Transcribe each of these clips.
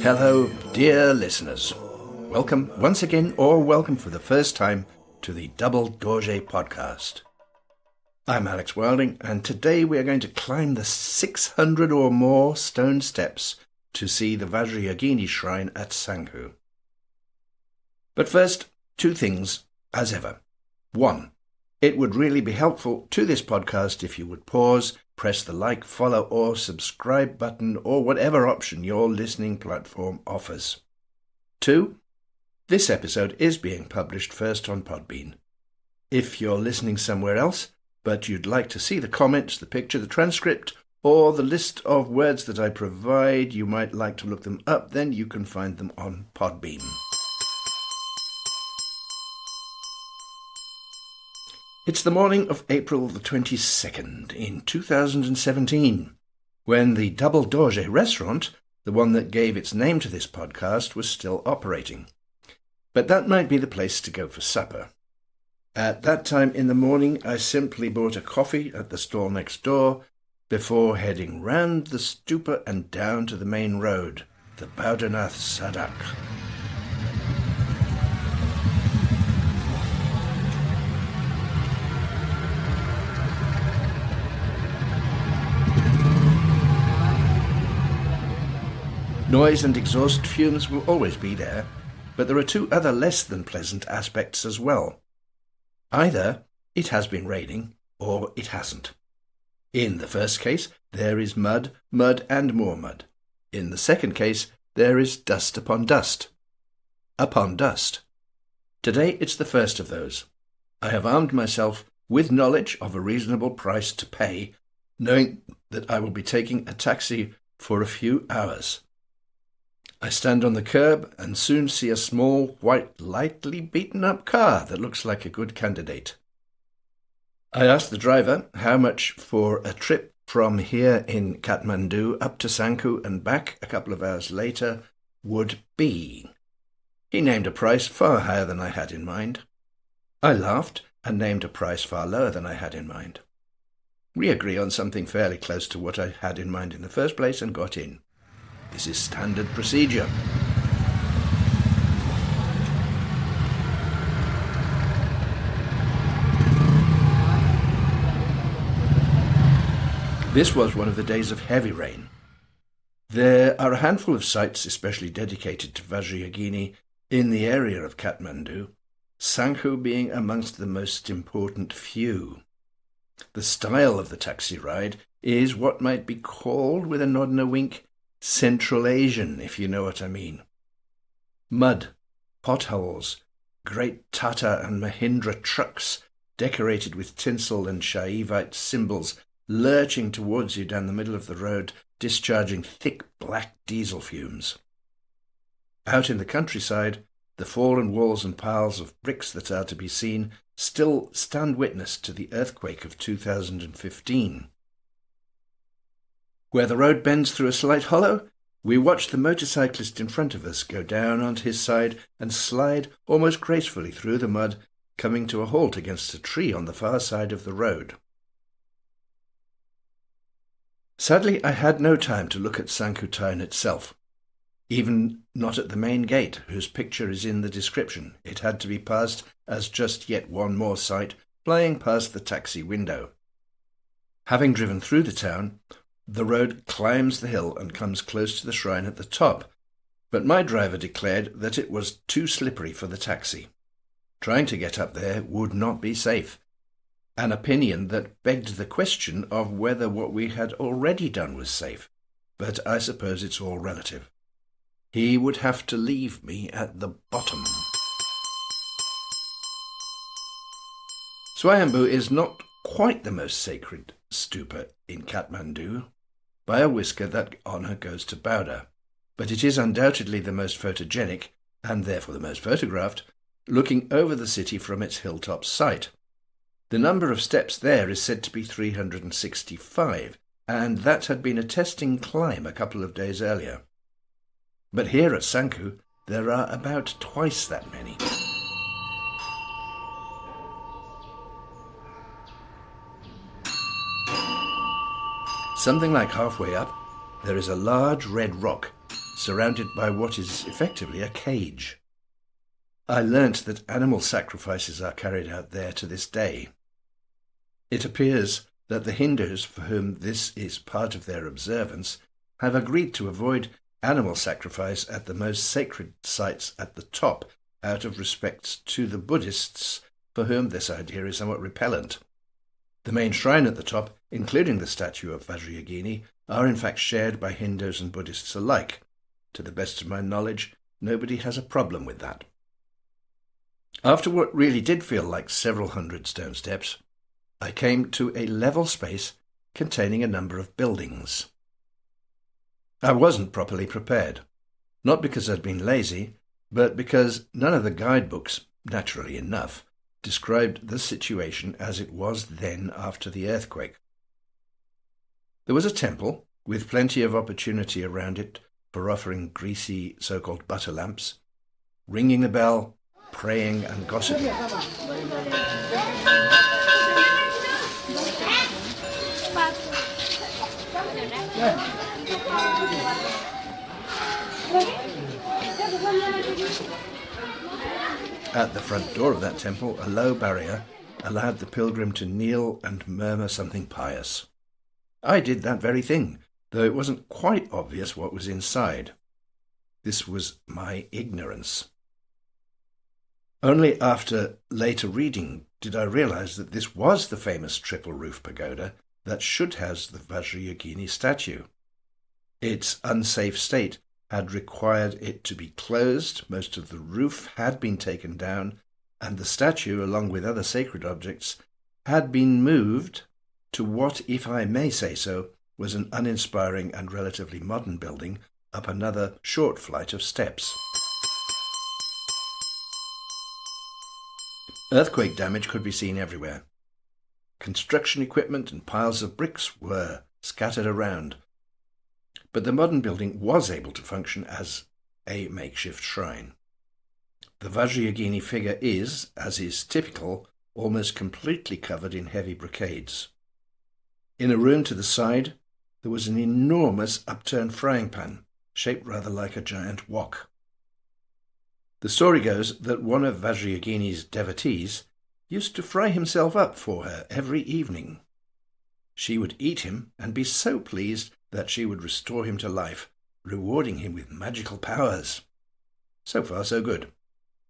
Hello, dear listeners. Welcome once again, or welcome for the first time, to the Double Dorje podcast. I'm Alex Wilding, and today we are going to climb the 600 or more stone steps to see the Vajrayogini shrine at Sankhu. But first, two things, as ever. One, it would really be helpful to this podcast if you would pause, press the like, follow or subscribe button or whatever option your listening platform offers. Two, this episode is being published first on Podbean. If you're listening somewhere else, but you'd like to see the comments, the picture, the transcript, or the list of words that I provide, you might like to look them up, then you can find them on Podbean. It's the morning of April the 22nd in 2017, when the Double Dorje restaurant, the one that gave its name to this podcast, was still operating. But that might be the place to go for supper. At that time in the morning, I simply bought a coffee at the stall next door before heading round the stupa and down to the main road, the Boudha Sadak. Noise and exhaust fumes will always be there, but there are two other less than pleasant aspects as well. Either it has been raining, or it hasn't. In the first case, there is mud, mud and more mud. In the second case, there is dust upon dust. Upon dust. Today it's the first of those. I have armed myself with knowledge of a reasonable price to pay, knowing that I will be taking a taxi for a few hours. I stand on the curb and soon see a small, white, lightly beaten-up car that looks like a good candidate. I ask the driver how much for a trip from here in Kathmandu up to Sankhu and back a couple of hours later would be. He named a price far higher than I had in mind. I laughed and named a price far lower than I had in mind. We agree on something fairly close to what I had in mind in the first place and got in. This is standard procedure. This was one of the days of heavy rain. There are a handful of sites especially dedicated to Vajrayogini in the area of Kathmandu, Sankhu being amongst the most important few. The style of the taxi ride is what might be called, with a nod and a wink, Central Asian, if you know what I mean. Mud, potholes, great Tata and Mahindra trucks decorated with tinsel and Shaivite symbols lurching towards you down the middle of the road, discharging thick black diesel fumes. Out in the countryside, the fallen walls and piles of bricks that are to be seen still stand witness to the earthquake of 2015. Where the road bends through a slight hollow, we watch the motorcyclist in front of us go down onto his side and slide almost gracefully through the mud, coming to a halt against a tree on the far side of the road. Sadly, I had no time to look at Sankhu town itself, even not at the main gate, whose picture is in the description. It had to be passed as just yet one more sight, flying past the taxi window. Having driven through the town, the road climbs the hill and comes close to the shrine at the top, but my driver declared that it was too slippery for the taxi. Trying to get up there would not be safe, an opinion that begged the question of whether what we had already done was safe, but I suppose it's all relative. He would have to leave me at the bottom. Swyambhu is not quite the most sacred stupa in Kathmandu. By a whisker, that honour goes to Boudha, but it is undoubtedly the most photogenic, and therefore the most photographed, looking over the city from its hilltop site. The number of steps there is said to be 365, and that had been a testing climb a couple of days earlier. But here at Sankhu, there are about twice that many. Something like halfway up, there is a large red rock, surrounded by what is effectively a cage. I learnt that animal sacrifices are carried out there to this day. It appears that the Hindus, for whom this is part of their observance, have agreed to avoid animal sacrifice at the most sacred sites at the top, out of respect to the Buddhists, for whom this idea is somewhat repellent. The main shrine at the top, including the statue of Vajrayogini, are in fact shared by Hindus and Buddhists alike. To the best of my knowledge, nobody has a problem with that. After what really did feel like several hundred stone steps, I came to a level space containing a number of buildings. I wasn't properly prepared, not because I'd been lazy, but because none of the guidebooks, naturally enough, described the situation as it was then after the earthquake. There was a temple, with plenty of opportunity around it for offering greasy so-called butter lamps, ringing the bell, praying and gossiping. At the front door of that temple, a low barrier allowed the pilgrim to kneel and murmur something pious. I did that very thing, though it wasn't quite obvious what was inside. This was my ignorance. Only after later reading did I realize that this was the famous triple-roof pagoda that should house the Vajrayogini statue. Its unsafe state had required it to be closed, most of the roof had been taken down, and the statue, along with other sacred objects, had been moved to what, if I may say so, was an uninspiring and relatively modern building up another short flight of steps. Earthquake damage could be seen everywhere. Construction equipment and piles of bricks were scattered around, but the modern building was able to function as a makeshift shrine. The Vajrayogini figure is, as is typical, almost completely covered in heavy brocades. In a room to the side, there was an enormous upturned frying pan, shaped rather like a giant wok. The story goes that one of Vajrayogini's devotees used to fry himself up for her every evening. She would eat him and be so pleased that she would restore him to life, rewarding him with magical powers. So far, so good.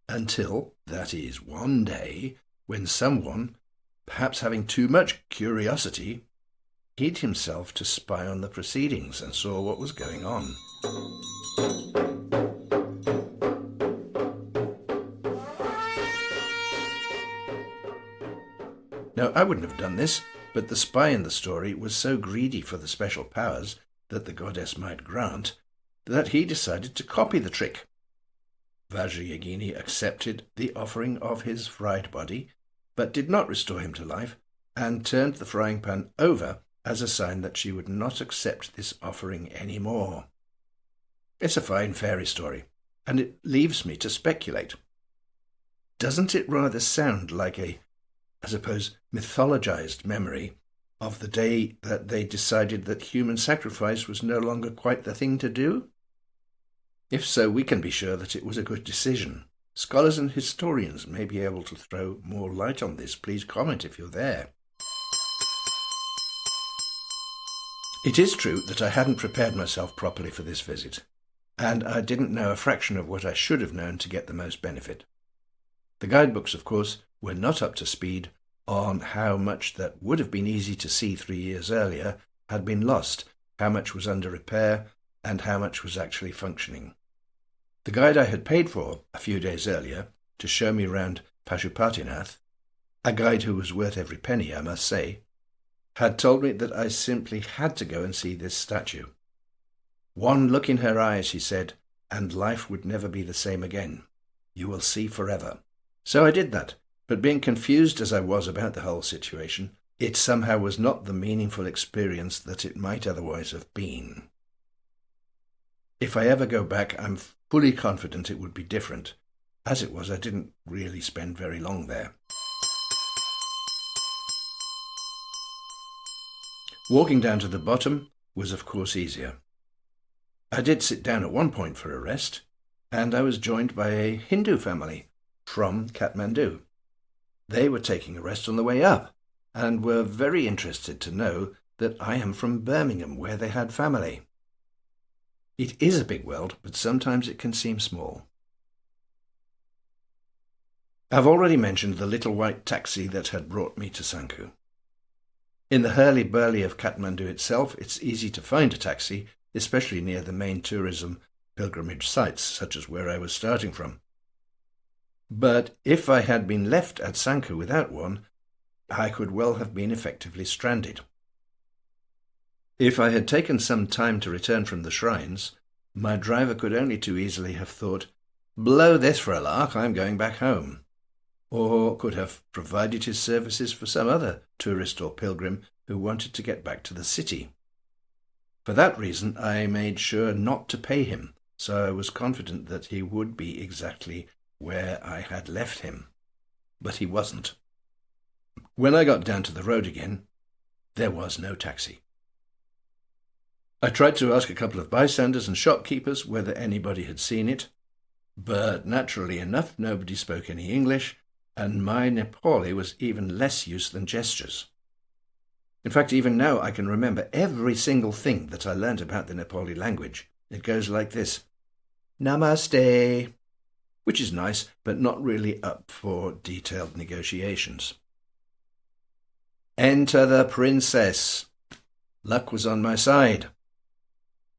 Until, that is, one day, when someone, perhaps having too much curiosity, hid himself to spy on the proceedings and saw what was going on. Now, I wouldn't have done this, but the spy in the story was so greedy for the special powers that the goddess might grant that he decided to copy the trick. Vajrayogini accepted the offering of his fried body, but did not restore him to life, and turned the frying pan over as a sign that she would not accept this offering any more. It's a fine fairy story, and it leaves me to speculate. Doesn't it rather sound like a, I suppose, mythologized memory of the day that they decided that human sacrifice was no longer quite the thing to do? If so, we can be sure that it was a good decision. Scholars and historians may be able to throw more light on this. Please comment if you're there. It is true that I hadn't prepared myself properly for this visit, and I didn't know a fraction of what I should have known to get the most benefit. The guidebooks, of course, were not up to speed on how much that would have been easy to see 3 years earlier had been lost, how much was under repair, and how much was actually functioning. The guide I had paid for a few days earlier to show me round Pashupatinath, a guide who was worth every penny, I must say, had told me that I simply had to go and see this statue. One look in her eyes, he said, and life would never be the same again. You will see forever. So I did that, but being confused as I was about the whole situation, it somehow was not the meaningful experience that it might otherwise have been. If I ever go back, I'm fully confident it would be different. As it was, I didn't really spend very long there. Walking down to the bottom was of course easier. I did sit down at one point for a rest, and I was joined by a Hindu family from Kathmandu. They were taking a rest on the way up, and were very interested to know that I am from Birmingham, where they had family. It is a big world, but sometimes it can seem small. I've already mentioned the little white taxi that had brought me to Sankhu. In the hurly-burly of Kathmandu itself, it's easy to find a taxi, especially near the main tourism pilgrimage sites, such as where I was starting from. But if I had been left at Sankhu without one, I could well have been effectively stranded. If I had taken some time to return from the shrines, my driver could only too easily have thought, "Blow this for a lark, I'm going back home," or could have provided his services for some other tourist or pilgrim who wanted to get back to the city. For that reason, I made sure not to pay him, so I was confident that he would be exactly where I had left him. But he wasn't. When I got down to the road again, there was no taxi. I tried to ask a couple of bystanders and shopkeepers whether anybody had seen it, but naturally enough, nobody spoke any English, and my Nepali was even less use than gestures. In fact, even now I can remember every single thing that I learnt about the Nepali language. It goes like this: Namaste, which is nice, but not really up for detailed negotiations. Enter the princess. Luck was on my side.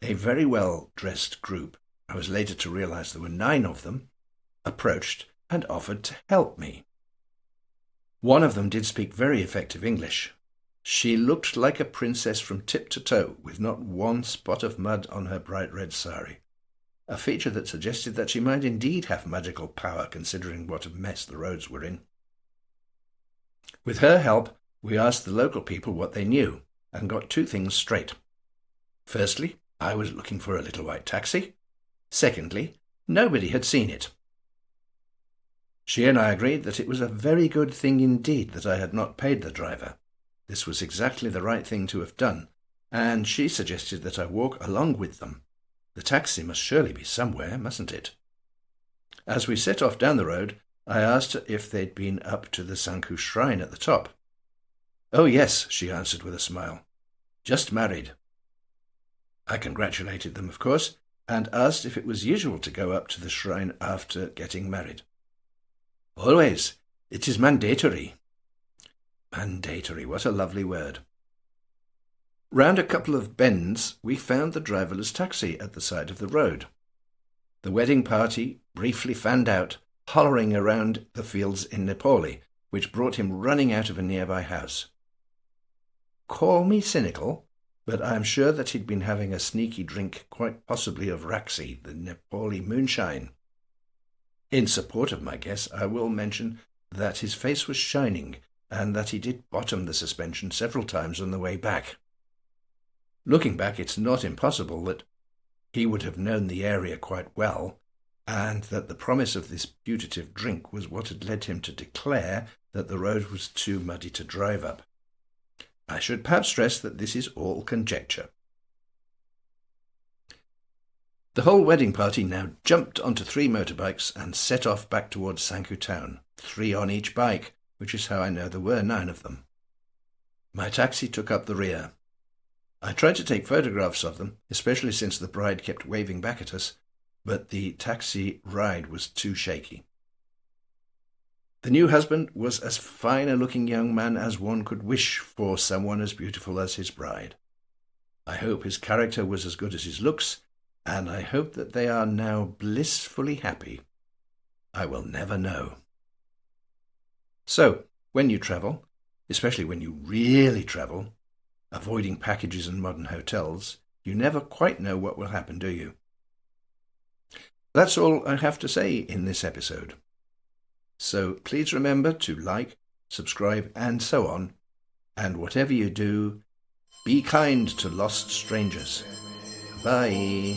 A very well-dressed group, I was later to realize there were 9 of them, approached and offered to help me. One of them did speak very effective English. She looked like a princess from tip to toe, with not one spot of mud on her bright red sari, a feature that suggested that she might indeed have magical power, considering what a mess the roads were in. With her help, we asked the local people what they knew, and got 2 things straight. Firstly, I was looking for a little white taxi. Secondly, nobody had seen it. She and I agreed that it was a very good thing indeed that I had not paid the driver. This was exactly the right thing to have done, and she suggested that I walk along with them. The taxi must surely be somewhere, mustn't it? As we set off down the road, I asked her if they'd been up to the Sankhu shrine at the top. "Oh yes," she answered with a smile. "Just married." I congratulated them, of course, and asked if it was usual to go up to the shrine after getting married. "Always. It is mandatory." Mandatory, what a lovely word. Round a couple of bends, we found the driverless taxi at the side of the road. The wedding party briefly fanned out, hollering around the fields in Nepali, which brought him running out of a nearby house. Call me cynical, but I am sure that he'd been having a sneaky drink, quite possibly of Raxi, the Nepali moonshine. In support of my guess, I will mention that his face was shining and that he did bottom the suspension several times on the way back. Looking back, it's not impossible that he would have known the area quite well, and that the promise of this putative drink was what had led him to declare that the road was too muddy to drive up. I should perhaps stress that this is all conjecture. The whole wedding party now jumped onto 3 motorbikes and set off back towards Sankhu town, 3 on each bike, which is how I know there were 9 of them. My taxi took up the rear. I tried to take photographs of them, especially since the bride kept waving back at us, but the taxi ride was too shaky. The new husband was as fine a looking young man as one could wish for someone as beautiful as his bride. I hope his character was as good as his looks, and I hope that they are now blissfully happy. I will never know. So, when you travel, especially when you really travel, avoiding packages and modern hotels, you never quite know what will happen, do you? That's all I have to say in this episode. So please remember to like, subscribe, and so on. And whatever you do, be kind to lost strangers. Bye.